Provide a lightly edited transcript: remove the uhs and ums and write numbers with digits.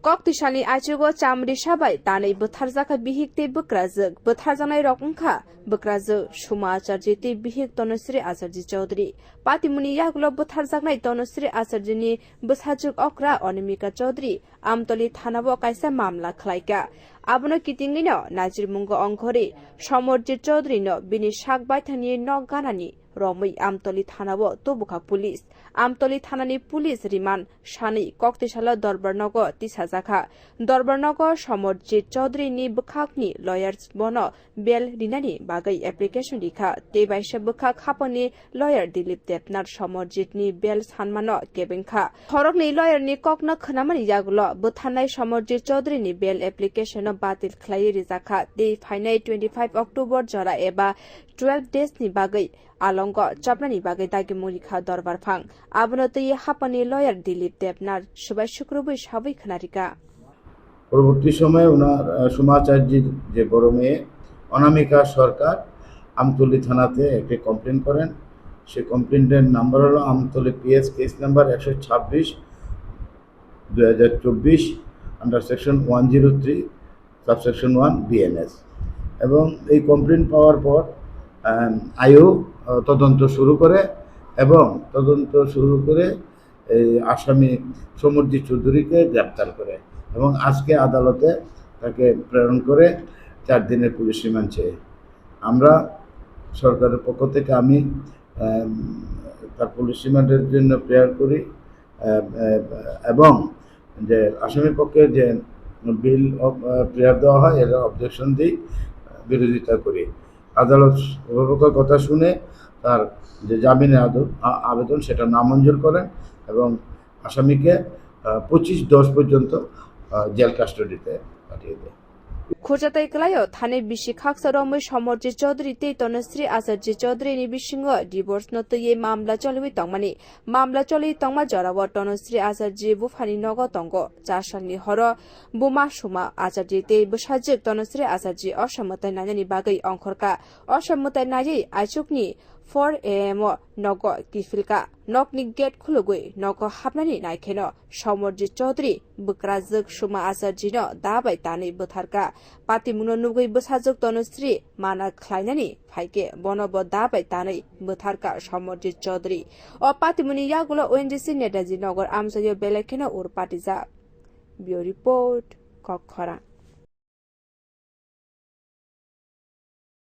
Koktishalni achugo chamri shabai tanai butharjaka bihikte bukrazak butharjanai rokungkha bukrazak Shuma Acharjite bihik Tanusri Samarjit Chowdhury Patimuni yagulo butharjaknai Tanusri Acharjini bushajuk okra Anamika Chowdhury Amtoli thanabo kaisa mamla khlaika abono kitingino Nazirmungo Ongkhori Samarjit Chowdhury no bini sakbaithani nok ganani Romui Amtoli thanabo tobuka police Amtoli thanani police riman shani Koktishala Dorbarnago tisajaka Dorbarnago Samarjit Chowdhury ni bukhakni lawyers bono bel rinani bagai application likha tebaisa bukhak hapani lawyer Dilip Debnar Samarjit ni bel sanmano kebengkha thorokni lawyer ni kokna khnamani yagulo buthanai Samarjit Chowdhury ni bel application batil khlai rijaka te phainai 25 October jora eba 12 days ni bagai alongo chopnani bagai dagi mulikha dorbar phang abonoti hapani lawyer Dilip Debnar subai শুক্রবার সবাই খনারিকা পরবর্তী সময়ে ওনার সুমাচার্যের যে বড় মেয়ে অনামিকা সরকার আমতলী থানাতে একটি complain করেন সেই কমপ্লেনের নাম্বার হলো Amtali PS case number 126/2024 under section 103 subsection 1 BNS এবং এই কমপ্লেন পাওয়ার পর আইও তদন্ত শুরু করে এবং তদন্ত শুরু করে এই আসামি সমরজিৎ চৌধুরীকে গ্রেপ্তার করে এবং আজকে আদালতে তাকে প্রেরণ করে 4 দিনের পুলিশ রিমান্ড চেয়ে আমরা সরকারের পক্ষ থেকে আমি তার পুলিশ রিমান্ডের জন্য প্রেয়ার করি এবং যে আসামির পক্ষে যে বিল প্রেয়ার দেওয়া হয় এর অবজেকশন দিই বিরোধিতা করি আদালত অভিভাবকের কথা শুনে তার যে জামিনের আবেদন সেটা নামঞ্জুর করেন এবং আসামিকে 25/10 পর্যন্ত জেল কাস্টডিতে পাঠিয়ে দেয় Khojatai Klayo Thane Bishi Khaksaromi Samarjit Chowdhury te Tanusri Samarjit Chowdhury ni bishingo divorce no ye mamla cholwi tongmani mamla cholwi tongma jorawa Tanusri Samarjit bufani nogo tongo charsalni horo buma Shuma Acharjit te busajik Tanusri Samarjit osammatai najani bagai ongkhorka osammatai najai aichukni 4 AM nogo kifilka nokni gate khulugui nogo hapnani naikeno Samarjit Chowdhury bukrazuk Shuma Acharjit no dabai tani butharka Patimuno nugui busajuk Tanusri mana khlainani phaike bonobo dabai tani butharka Samarjit Chowdhury o Patimuni yagulo ONGC Netaji Nagar Amsayo belekeno ur patija Bureau report Kokhara